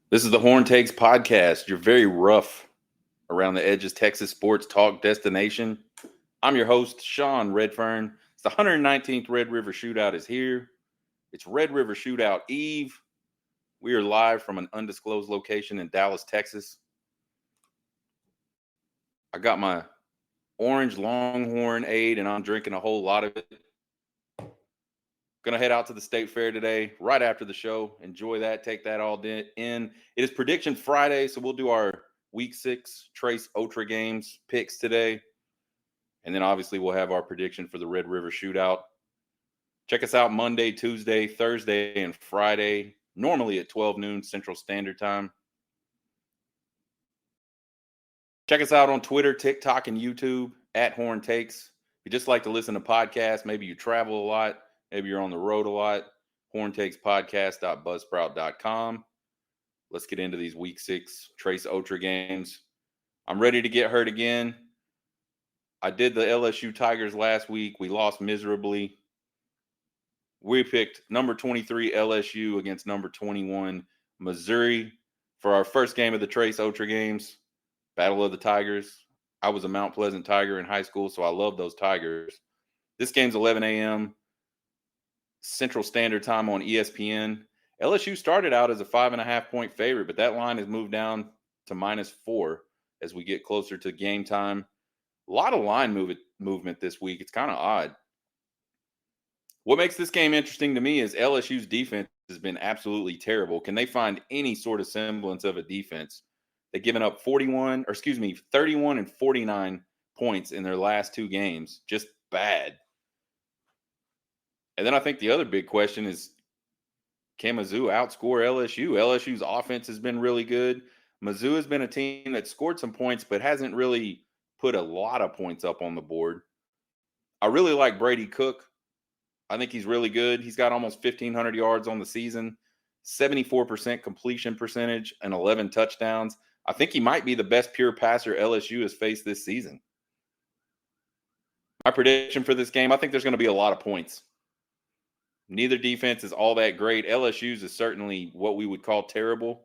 This is the Horn Takes podcast, your very rough around the edges Texas sports talk destination. I'm your host, Sean Redfern. It's the 119th Red River Shootout is here. It's Red River Shootout Eve. We are live from an undisclosed location in Dallas, Texas. I got my orange Longhorn aid and I'm drinking a whole lot of it. Gonna head out to the state fair today, right after the show. Enjoy that, take that all in. It is Prediction Friday, so we'll do our Week 6 Trace Otra games picks today. And then obviously we'll have our prediction for the Red River Shootout. Check us out Monday, Tuesday, Thursday, and Friday, normally at 12 noon Central Standard Time. Check us out on Twitter, TikTok, and YouTube at Horn Takes. If you just like to listen to podcasts, maybe you travel a lot, maybe you're on the road a lot, horntakespodcast.buzzsprout.com. Let's get into these Week 6 Trace Otra games. I'm ready to get hurt again. I did the LSU Tigers last week. We lost miserably. We picked number 23 LSU against number 21 Missouri for our first game of the Trace Otra games. Battle of the Tigers. I was a Mount Pleasant Tiger in high school, so I love those Tigers. This game's 11 a.m. Central Standard Time on ESPN. LSU started out as a 5.5-point favorite, but that line has moved down to -4 as we get closer to game time. A lot of line movement this week. It's kind of odd. What makes this game interesting to me is LSU's defense has been absolutely terrible. Can they find any sort of semblance of a defense? They've given up 31 and 49 points in their last two games. Just bad. And then I think the other big question is, can Mizzou outscore LSU? LSU's offense has been really good. Mizzou has been a team that scored some points, but hasn't really put a lot of points up on the board. I really like Brady Cook. I think he's really good. He's got almost 1,500 yards on the season, 74% completion percentage, and 11 touchdowns. I think he might be the best pure passer LSU has faced this season. My prediction for this game, I think there's going to be a lot of points. Neither defense is all that great. LSU's is certainly what we would call terrible.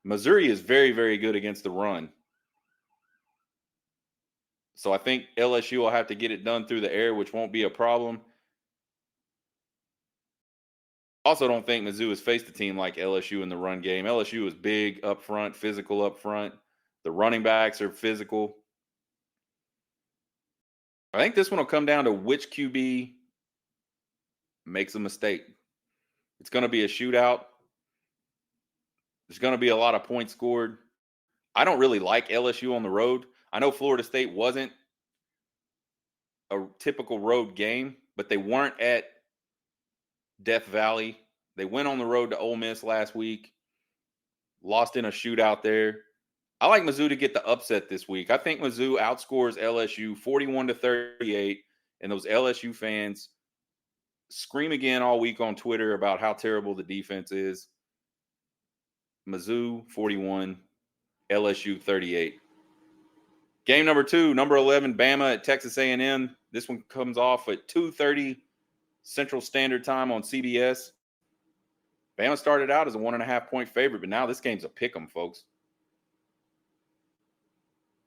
Missouri is very, very good against the run. So I think LSU will have to get it done through the air, which won't be a problem. Also don't think Mizzou has faced a team like LSU in the run game. LSU is big up front, physical up front. The running backs are physical. I think this one will come down to which QB makes a mistake. It's going to be a shootout. There's going to be a lot of points scored. I don't really like LSU on the road. I know Florida State wasn't a typical road game, but they weren't at Death Valley. They went on the road to Ole Miss last week, lost in a shootout there. I like Mizzou to get the upset this week. I think Mizzou outscores LSU 41-38, and those LSU fans scream again all week on Twitter about how terrible the defense is. Mizzou 41, LSU 38. Game number 2, number 11, Bama at Texas A&M. This one comes off at 2:30 Central Standard Time on CBS. Bama started out as a 1.5-point favorite, but now this game's a pick'em, folks.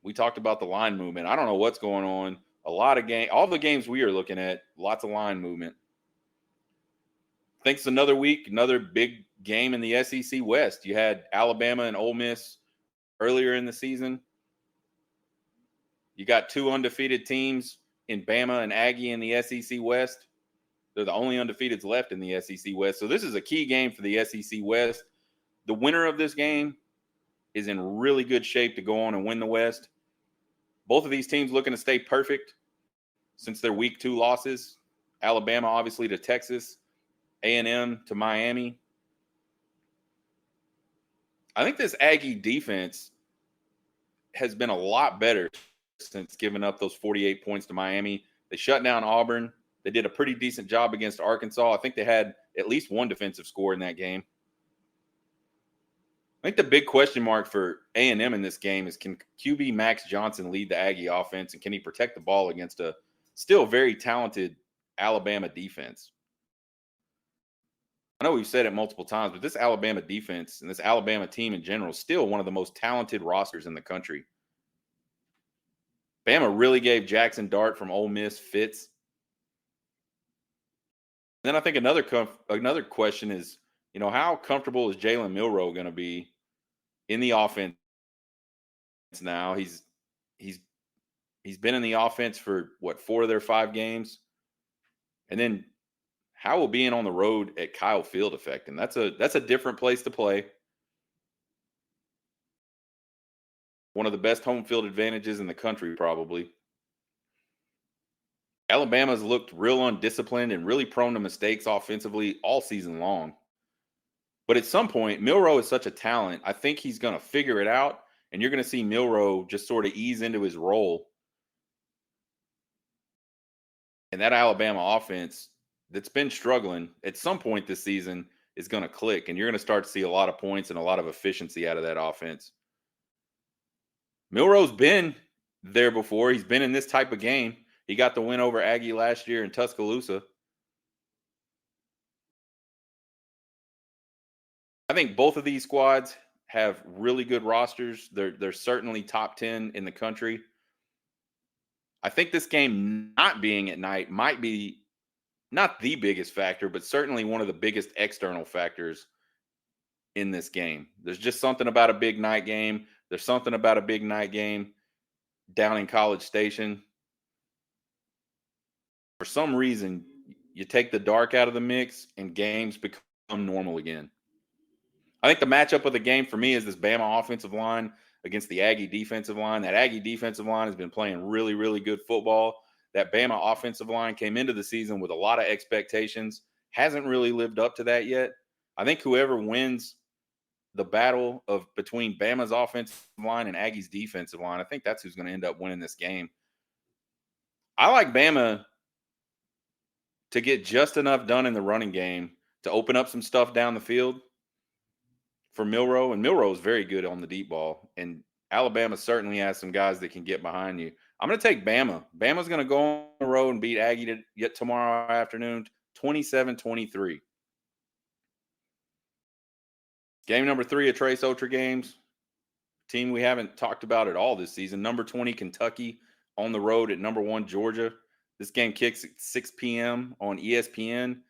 We talked about the line movement. I don't know what's going on. All the games we are looking at, lots of line movement. I think it's another week, another big game in the SEC West. You had Alabama and Ole Miss earlier in the season. You got two undefeated teams in Bama and Aggie in the SEC West. They're the only undefeateds left in the SEC West. So this is a key game for the SEC West. The winner of this game is in really good shape to go on and win the West. Both of these teams looking to stay perfect since their week 2 losses. Alabama, obviously, to Texas. A&M to Miami. I think this Aggie defense has been a lot better since giving up those 48 points to Miami. They shut down Auburn. They did a pretty decent job against Arkansas. I think they had at least one defensive score in that game. I think the big question mark for A&M in this game is, can QB Max Johnson lead the Aggie offense, and can he protect the ball against a still very talented Alabama defense? I know we've said it multiple times, but this Alabama defense and this Alabama team in general is still one of the most talented rosters in the country. Bama really gave Jackson Dart from Ole Miss fits. Then I think another question is, how comfortable is Jalen Milroe going to be in the offense now? He's he's been in the offense for what, 4 of their 5 games, and then how will being on the road at Kyle Field affect him? That's a different place to play. One of the best home field advantages in the country, probably. Alabama's looked real undisciplined and really prone to mistakes offensively all season long. But at some point, Milroe is such a talent. I think he's going to figure it out, and you're going to see Milroe just sort of ease into his role. And that Alabama offense that's been struggling at some point this season is going to click, and you're going to start to see a lot of points and a lot of efficiency out of that offense. Milroe's been there before. He's been in this type of game. He got the win over Aggie last year in Tuscaloosa. I think both of these squads have really good rosters. They're certainly top 10 in the country. I think this game not being at night might be not the biggest factor, but certainly one of the biggest external factors in this game. There's just something about a big night game. There's something about a big night game down in College Station. For some reason, you take the dark out of the mix and games become normal again. I think the matchup of the game for me is this Bama offensive line against the Aggie defensive line. That Aggie defensive line has been playing really, really good football. That Bama offensive line came into the season with a lot of expectations, hasn't really lived up to that yet. I think whoever wins the battle between Bama's offensive line and Aggie's defensive line, I think that's who's going to end up winning this game. I like Bama to get just enough done in the running game to open up some stuff down the field for Milroe, and Milroe is very good on the deep ball, and Alabama certainly has some guys that can get behind you. I'm going to take Bama. Bama's going to go on the road and beat Aggie yet tomorrow afternoon, 27-23. Game number 3 of Trace Otra games. Team we haven't talked about at all this season. Number 20, Kentucky, on the road at number 1, Georgia. This game kicks at 6 p.m. on ESPN.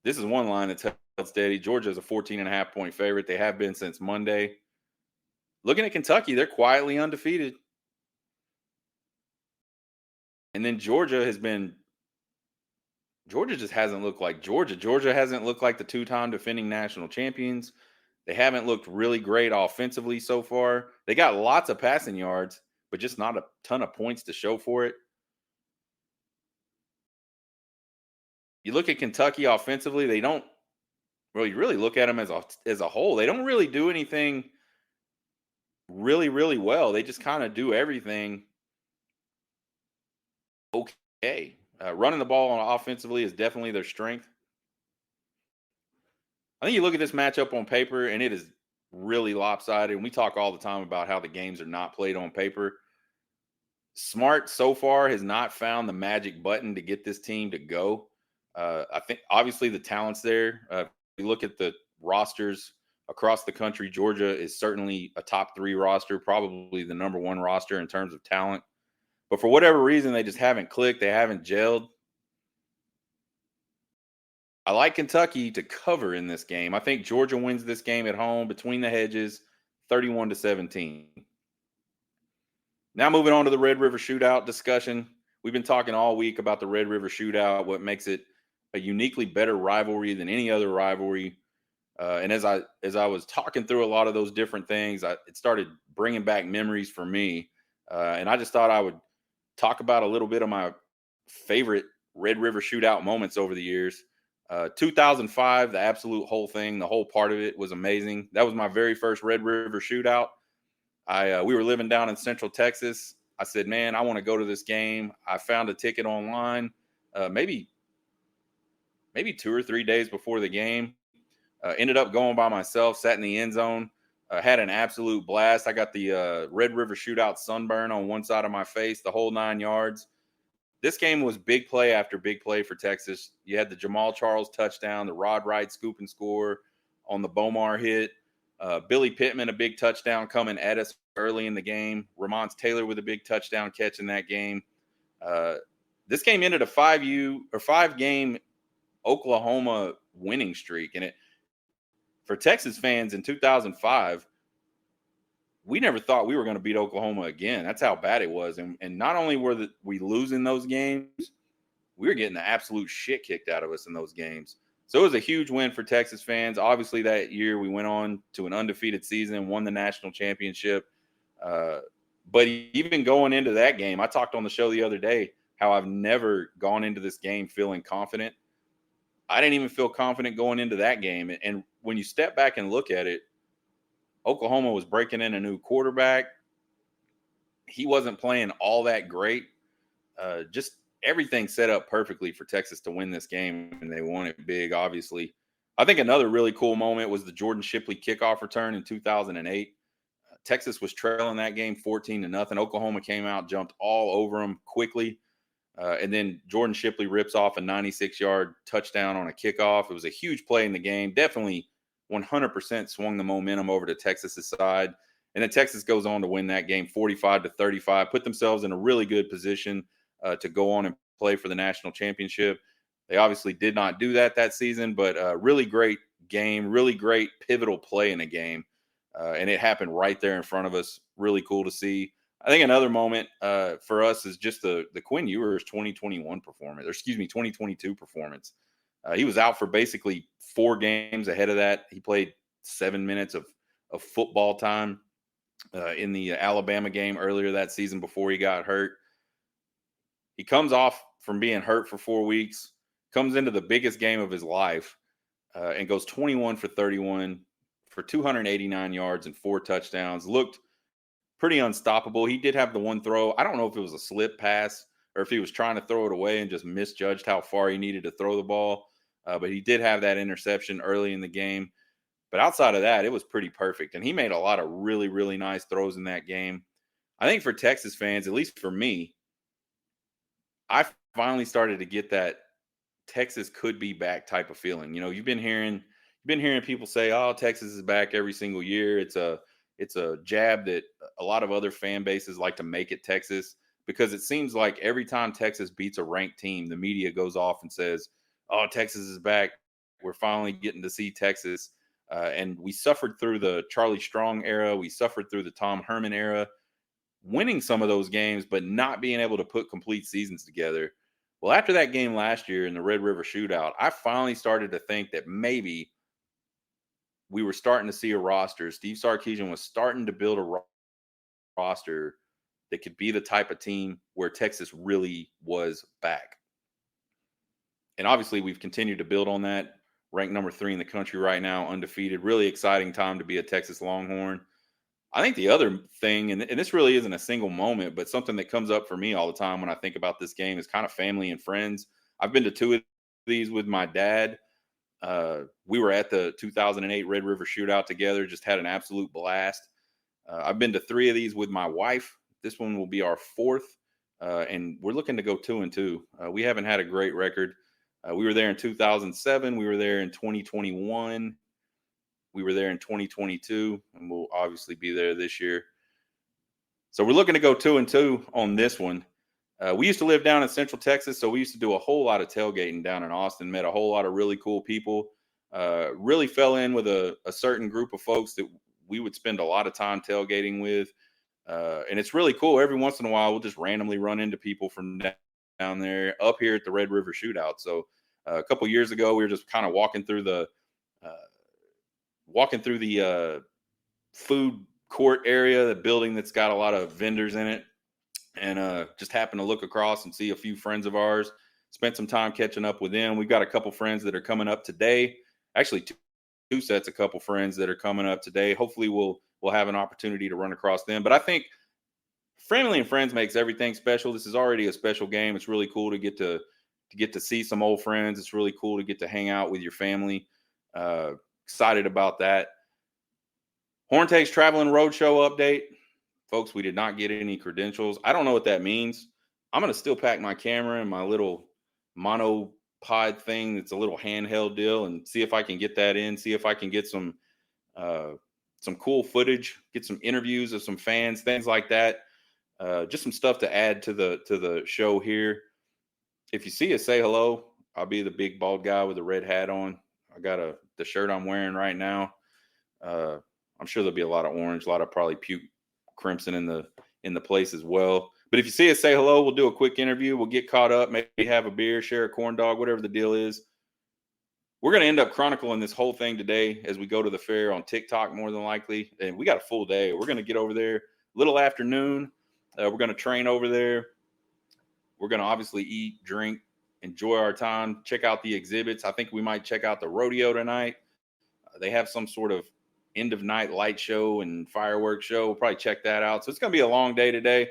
This is one line that's held steady. Georgia is a 14.5-point favorite. They have been since Monday. Looking at Kentucky, they're quietly undefeated. And then Georgia just hasn't looked like Georgia. Georgia hasn't looked like the 2-time defending national champions. They haven't looked really great offensively so far. They got lots of passing yards, but just not a ton of points to show for it. You look at Kentucky offensively, they don't you really look at them as a whole. They don't really do anything really, really well. They just kind of do everything okay. Running the ball offensively is definitely their strength. I think you look at this matchup on paper, and it is really lopsided. And we talk all the time about how the games are not played on paper. Smart so far has not found the magic button to get this team to go. I think obviously the talent's there. If you look at the rosters across the country, Georgia is certainly a top 3 roster, probably the number 1 roster in terms of talent. But for whatever reason, they just haven't clicked. They haven't gelled. I like Kentucky to cover in this game. I think Georgia wins this game at home between the hedges, 31-17. Now moving on to the Red River Shootout discussion. We've been talking all week about the Red River Shootout, what makes it a uniquely better rivalry than any other rivalry. And as I was talking through a lot of those different things, it started bringing back memories for me. And I just thought I would talk about a little bit of my favorite Red River Shootout moments over the years. 2005, the absolute whole thing, the whole part of it was amazing. That was my very first Red River Shootout. We were living down in Central Texas. I said, man, I want to go to this game. I found a ticket online, maybe 2 or 3 days before the game. Ended up going by myself, sat in the end zone, had an absolute blast. I got the Red River Shootout sunburn on one side of my face, the whole 9 yards. this game was big play after big play for Texas. You had the Jamal Charles touchdown, the Rod Wright scoop and score on the Bomar hit. Billy Pittman, a big touchdown coming at us early in the game. Ramon Taylor with a big touchdown catch in that game. This game ended a 5-game Oklahoma winning streak. And for Texas fans in 2005, we never thought we were going to beat Oklahoma again. That's how bad it was. And not only were we losing those games, we were getting the absolute shit kicked out of us in those games. So it was a huge win for Texas fans. Obviously, that year we went on to an undefeated season, won the national championship. But even going into that game, I talked on the show the other day how I've never gone into this game feeling confident. I didn't even feel confident going into that game. And when you step back and look at it, Oklahoma was breaking in a new quarterback. He wasn't playing all that great. Just everything set up perfectly for Texas to win this game, and they won it big, obviously. I think another really cool moment was the Jordan Shipley kickoff return in 2008. Texas was trailing that game 14-0. Oklahoma came out, jumped all over them quickly. And then Jordan Shipley rips off a 96-yard touchdown on a kickoff. It was a huge play in the game. Definitely 100% swung the momentum over to Texas's side. And then Texas goes on to win that game 45-35, put themselves in a really good position to go on and play for the national championship. They obviously did not do that season, but really great game, really great pivotal play in a game. And it happened right there in front of us. Really cool to see. I think another moment for us is just the Quinn Ewers 2022 performance. He was out for basically 4 games ahead of that. He played 7 minutes of football time in the Alabama game earlier that season before he got hurt. He comes off from being hurt for 4 weeks, comes into the biggest game of his life, and goes 21 for 31 for 289 yards and 4 touchdowns. Looked pretty unstoppable. He did have the one throw. I don't know if it was a slip pass or if he was trying to throw it away and just misjudged how far he needed to throw the ball. But he did have that interception early in the game. But outside of that, it was pretty perfect. And he made a lot of really, really nice throws in that game. I think for Texas fans, at least for me, I finally started to get that Texas could be back type of feeling. You know, you've been hearing people say, "Oh, Texas is back every single year." It's a jab that a lot of other fan bases like to make at Texas, because it seems like every time Texas beats a ranked team, the media goes off and says, "Oh, Texas is back. We're finally getting to see Texas." And we suffered through the Charlie Strong era. We suffered through the Tom Herman era, winning some of those games, but not being able to put complete seasons together. Well, after that game last year in the Red River Shootout, I finally started to think that maybe we were starting to see a roster. Steve Sarkisian was starting to build a roster that could be the type of team where Texas really was back. And obviously, we've continued to build on that. Ranked number 3 in the country right now, undefeated. Really exciting time to be a Texas Longhorn. I think the other thing, and this really isn't a single moment, but something that comes up for me all the time when I think about this game is kind of family and friends. I've been to 2 of these with my dad. We were at the 2008 Red River Shootout together, just had an absolute blast. I've been to 3 of these with my wife. This one will be our 4th, and we're looking to go 2-2. We haven't had a great record. We were there in 2007. We were there in 2021. We were there in 2022, and we'll obviously be there this year. So we're looking to go 2-2 on this one. We used to live down in Central Texas, so we used to do a whole lot of tailgating down in Austin, met a whole lot of really cool people, really fell in with a certain group of folks that we would spend a lot of time tailgating with. And it's really cool. Every once in a while, we'll just randomly run into people from down there up here at the Red River Shootout. So a couple years ago, we were just kind of walking through the food court area, the building that's got a lot of vendors in it. And just happened to look across and see a few friends of ours. Spent some time catching up with them. We've got a couple friends that are coming up today. Actually, two sets, a couple friends that are coming up today. Hopefully, we'll have an opportunity to run across them. But I think family and friends makes everything special. This is already a special game. It's really cool to get to see some old friends. It's really cool to get to hang out with your family. Excited about that. Horn Takes Traveling Roadshow update. Folks, we did not get any credentials. I don't know what that means. I'm going to still pack my camera and my little monopod thing that's a little handheld deal and see if I can get that in, see if I can get uh, some cool footage, get some interviews of some fans, things like that. Just some stuff to add to the show here. If you see us, say hello. I'll be the big bald guy with the red hat on. I got the shirt I'm wearing right now. Uh, I'm sure there'll be a lot of orange, a lot of probably puke crimson in the place as well. But if you see us, say hello. We'll do a quick interview. We'll get caught up, maybe have a beer, share a corn dog, whatever the deal is. We're going to end up chronicling this whole thing today as we go to the fair on Tik Tok, more than likely. And we got a full day. We're going to get over there little afternoon. We're going to train over there. We're going to obviously eat, drink, enjoy our time, check out the exhibits. I think we might check out the rodeo tonight. They have some sort of end of night light show and fireworks show. We'll probably check that out. So it's going to be a long day today.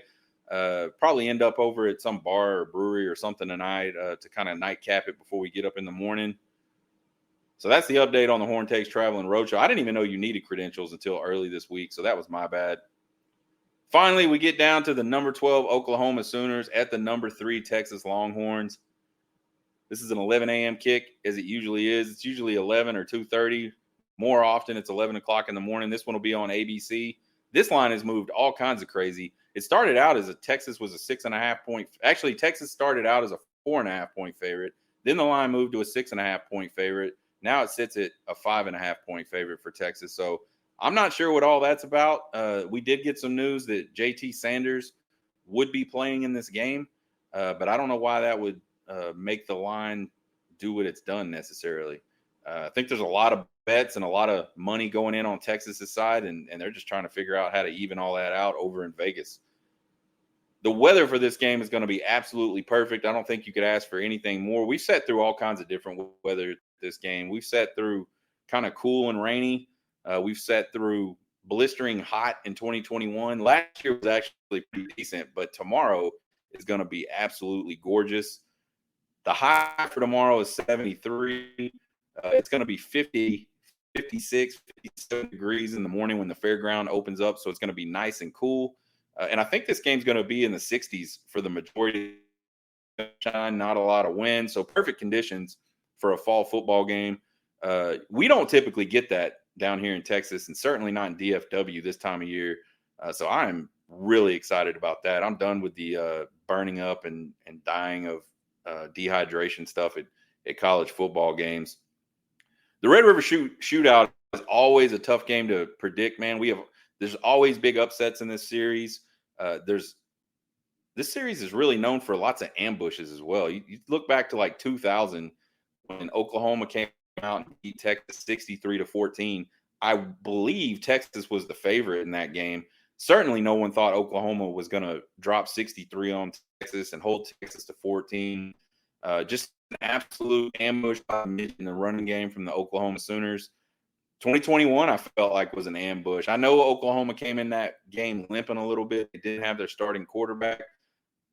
Probably end up over at some bar or brewery or something tonight to kind of nightcap it before we get up in the morning. So that's the update on the Horn Takes Travel and Roadshow. I didn't even know you needed credentials until early this week, so that was my bad. Finally, we get down to the number 12 Oklahoma Sooners at the number 3 Texas Longhorns. This is an 11 a.m. kick, as it usually is. It's usually 11 or 2:30. More often, it's 11 o'clock in the morning. This one will be on ABC. This line has moved all kinds of crazy. It started out as Texas was a 6.5 point. Actually, Texas started out as a 4.5 point favorite. Then the line moved to a 6.5 point favorite. Now it sits at a 5.5 point favorite for Texas. So I'm not sure what all that's about. We did get some news that JT Sanders would be playing in this game, but I don't know why that would make the line do what it's done necessarily. I think there's a lot of bets and a lot of money going in on Texas's side, and they're just trying to figure out how to even all that out over in Vegas. The weather for this game is going to be absolutely perfect. I don't think you could ask for anything more. We've sat through all kinds of different weather this game. We've sat through kind of cool and rainy. We've sat through blistering hot in 2021. Last year was actually pretty decent, but tomorrow is going to be absolutely gorgeous. The high for tomorrow is 73. It's going to be 50, 56, 57 degrees in the morning when the fairground opens up, so it's going to be nice and cool. And I think this game's going to be in the 60s for the majority of the time, not a lot of wind. So perfect conditions for a fall football game. We don't typically get that down here in Texas, and certainly not in DFW this time of year. So I'm really excited about that. I'm done with the burning up and dying of dehydration stuff at college football games. The Red River Shootout is always a tough game to predict, man. There's always big upsets in this series. This series is really known for lots of ambushes as well. You look back to like 2000 when Oklahoma came out and beat Texas 63-14. I believe Texas was the favorite in that game. Certainly no one thought Oklahoma was going to drop 63 on Texas and hold Texas to 14. Just an absolute ambush in the running game from the Oklahoma Sooners. 2021, I felt like was an ambush. I know Oklahoma came in that game limping a little bit. They didn't have their starting quarterback.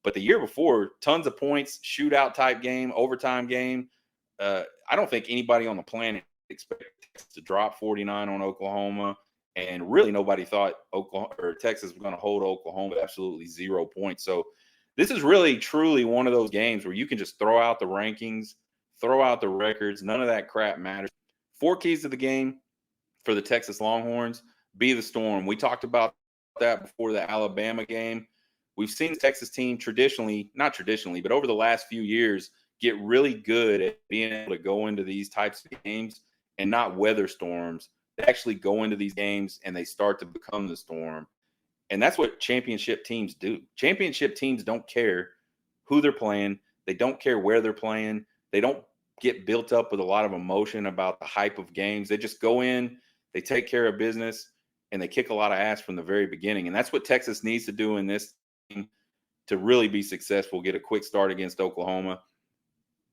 But the year before, tons of points, shootout type game, overtime game. I don't think anybody on the planet expected to drop 49 on Oklahoma. And really nobody thought Oklahoma or Texas was going to hold Oklahoma absolutely 0 points. So this is really, truly one of those games where you can just throw out the rankings, throw out the records. None of that crap matters. 4 keys to the game for the Texas Longhorns: be the storm. We talked about that before the Alabama game. We've seen the Texas team not traditionally, but over the last few years, get really good at being able to go into these types of games and not weather storms. They actually go into these games and they start to become the storm. And that's what championship teams do. Championship teams don't care who they're playing. They don't care where they're playing. They don't get built up with a lot of emotion about the hype of games. They just go in, they take care of business, and they kick a lot of ass from the very beginning. And that's what Texas needs to do in this team to really be successful, get a quick start against Oklahoma.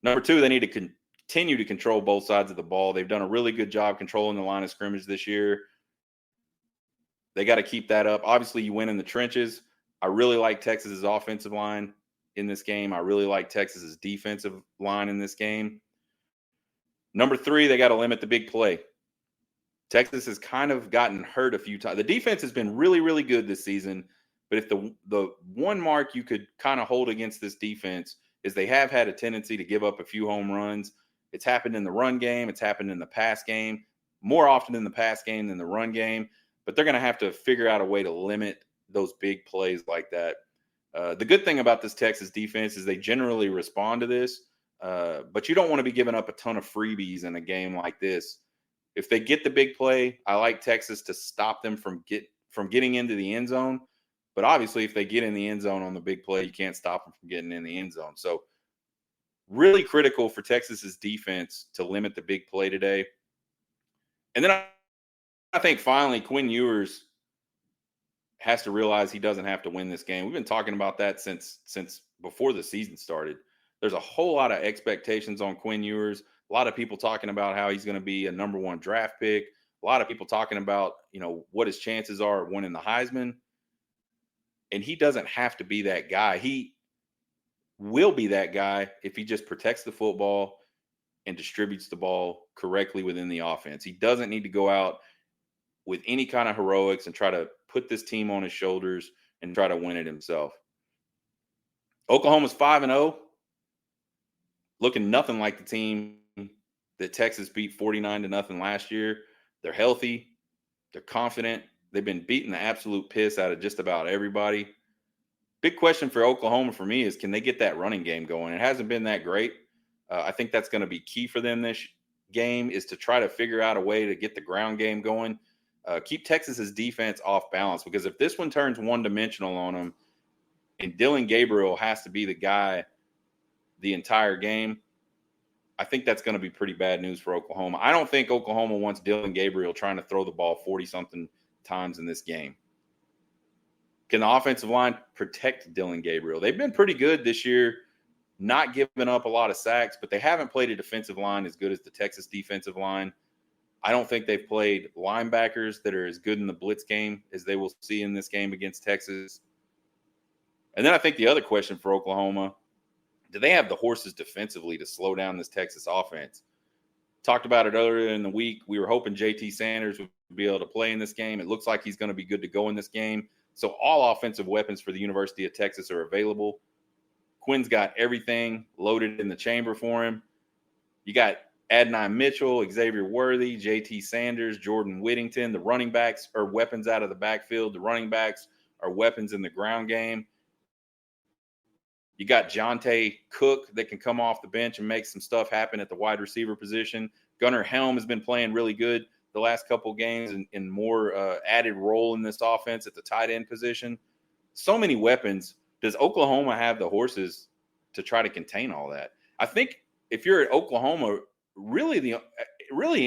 Number 2, they need to continue to control both sides of the ball. They've done a really good job controlling the line of scrimmage this year. They got to keep that up. Obviously, you win in the trenches. I really like Texas's offensive line in this game. I really like Texas's defensive line in this game. Number 3, they got to limit the big play. Texas has kind of gotten hurt a few times. The defense has been really, really good this season, But if the one mark you could kind of hold against this defense is they have had a tendency to give up a few home runs. It's happened in the run game. It's happened in the pass game, more often in the pass game than the run game. But they're going to have to figure out a way to limit those big plays like that. The good thing about this Texas defense is they generally respond to this, but you don't want to be giving up a ton of freebies in a game like this. If they get the big play, I like Texas to stop them from getting into the end zone. But obviously, if they get in the end zone on the big play, you can't stop them from getting in the end zone. So really critical for Texas's defense to limit the big play today. And then I think finally Quinn Ewers has to realize he doesn't have to win this game. We've been talking about that since before the season started. There's a whole lot of expectations on Quinn Ewers. A lot of people talking about how he's going to be a number 1 draft pick. A lot of people talking about, what his chances are of winning the Heisman. And he doesn't have to be that guy. He will be that guy if he just protects the football and distributes the ball correctly within the offense. He doesn't need to go out with any kind of heroics and try to put this team on his shoulders and try to win it himself. Oklahoma's 5-0, looking nothing like the team that Texas beat 49-0 last year. They're healthy. They're confident. They've been beating the absolute piss out of just about everybody. Big question for Oklahoma for me is, can they get that running game going? It hasn't been that great. I think that's going to be key for them this game, is to try to figure out a way to get the ground game going. Keep Texas's defense off balance, because if this one turns one-dimensional on them and Dillon Gabriel has to be the guy the entire game, I think that's going to be pretty bad news for Oklahoma. I don't think Oklahoma wants Dillon Gabriel trying to throw the ball 40-something times in this game. Can the offensive line protect Dillon Gabriel? They've been pretty good this year, not giving up a lot of sacks, but they haven't played a defensive line as good as the Texas defensive line. I don't think they've played linebackers that are as good in the blitz game as they will see in this game against Texas. And then I think the other question for Oklahoma, do they have the horses defensively to slow down this Texas offense? Talked about it earlier in the week. We were hoping JT Sanders would be able to play in this game. It looks like he's going to be good to go in this game. So all offensive weapons for the University of Texas are available. Quinn's got everything loaded in the chamber for him. You got Adonai Mitchell, Xavier Worthy, JT Sanders, Jordan Whittington. The running backs are weapons out of the backfield. The running backs are weapons in the ground game. You got Jonte Cook that can come off the bench and make some stuff happen at the wide receiver position. Gunnar Helm has been playing really good the last couple games and more added role in this offense at the tight end position. So many weapons. Does Oklahoma have the horses to try to contain all that? I think if you're at Oklahoma, really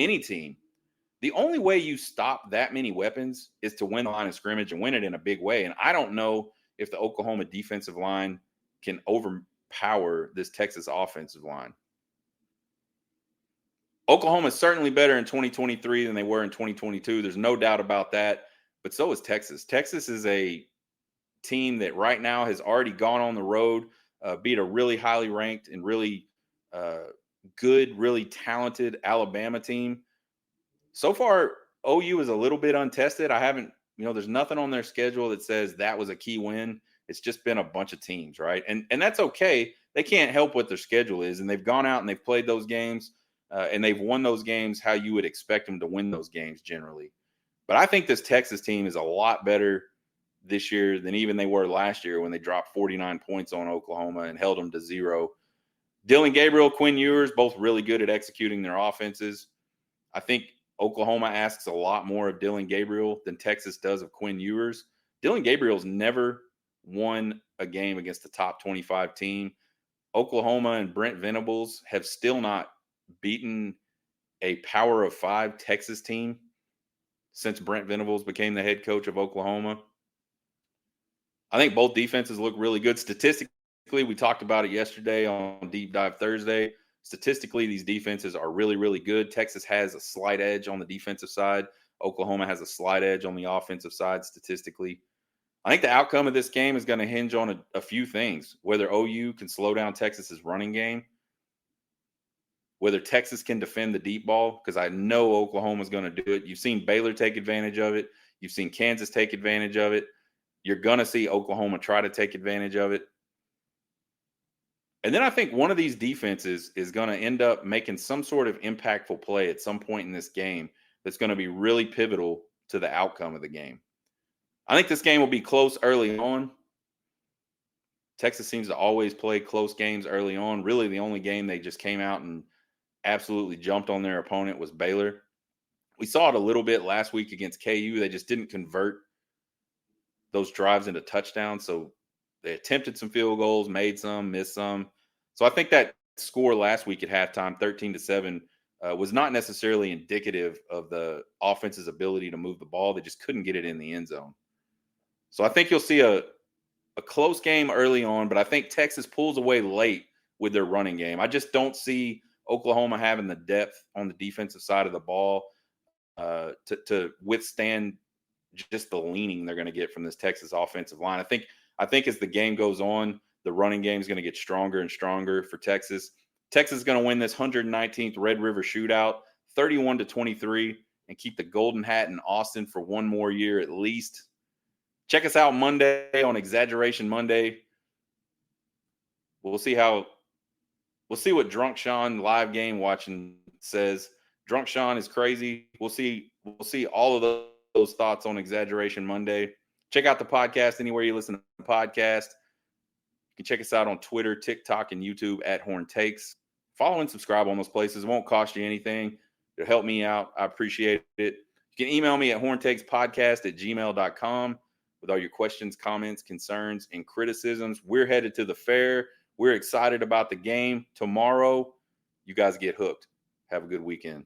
any team, the only way you stop that many weapons is to win the line of scrimmage and win it in a big way. And I don't know if the Oklahoma defensive line can overpower this Texas offensive line. Oklahoma is certainly better in 2023 than they were in 2022. There's no doubt about that. But so is Texas. Texas is a team that right now has already gone on the road, beat a really highly ranked and really good, really talented Alabama team. So far, OU is a little bit untested. There's nothing on their schedule that says that was a key win. It's just been a bunch of teams, right? And that's okay. They can't help what their schedule is, and they've gone out and they've played those games, and they've won those games how you would expect them to win those games generally. But I think this Texas team is a lot better this year than even they were last year when they dropped 49 points on Oklahoma and held them to 0. Dillon Gabriel, Quinn Ewers, both really good at executing their offenses. I think Oklahoma asks a lot more of Dillon Gabriel than Texas does of Quinn Ewers. Dillon Gabriel's never won a game against the top 25 team. Oklahoma and Brent Venables have still not beaten a Power of 5 Texas team since Brent Venables became the head coach of Oklahoma. I think both defenses look really good. Statistically, we talked about it yesterday on Deep Dive Thursday. Statistically, these defenses are really, really good. Texas has a slight edge on the defensive side. Oklahoma has a slight edge on the offensive side statistically. I think the outcome of this game is going to hinge on a few things. Whether OU can slow down Texas's running game, whether Texas can defend the deep ball, because I know Oklahoma's going to do it. You've seen Baylor take advantage of it. You've seen Kansas take advantage of it. You're going to see Oklahoma try to take advantage of it. And then I think one of these defenses is going to end up making some sort of impactful play at some point in this game that's going to be really pivotal to the outcome of the game. I think this game will be close early on. Texas seems to always play close games early on. Really, the only game they just came out and absolutely jumped on their opponent was Baylor. We saw it a little bit last week against KU. They just didn't convert those drives into touchdowns. So they attempted some field goals, made some, missed some. So I think that score last week at halftime, 13-7, was not necessarily indicative of the offense's ability to move the ball. They just couldn't get it in the end zone. So I think you'll see a close game early on, but I think Texas pulls away late with their running game. I just don't see Oklahoma having the depth on the defensive side of the ball to withstand just the leaning they're going to get from this Texas offensive line. I think as the game goes on, the running game is going to get stronger and stronger for Texas. Texas is going to win this 119th Red River Shootout, 31-23, and keep the Golden Hat in Austin for one more year at least. Check us out Monday on Exaggeration Monday. We'll see what Drunk Sean live game watching says. Drunk Sean is crazy. We'll see all of those thoughts on Exaggeration Monday. Check out the podcast anywhere you listen to the podcast. You can check us out on Twitter, TikTok, and YouTube at Horn Takes. Follow and subscribe on those places. It won't cost you anything. It'll help me out. I appreciate it. You can email me at horntakespodcast@gmail.com with all your questions, comments, concerns, and criticisms. We're headed to the fair. We're excited about the game tomorrow. You guys get hooked. Have a good weekend.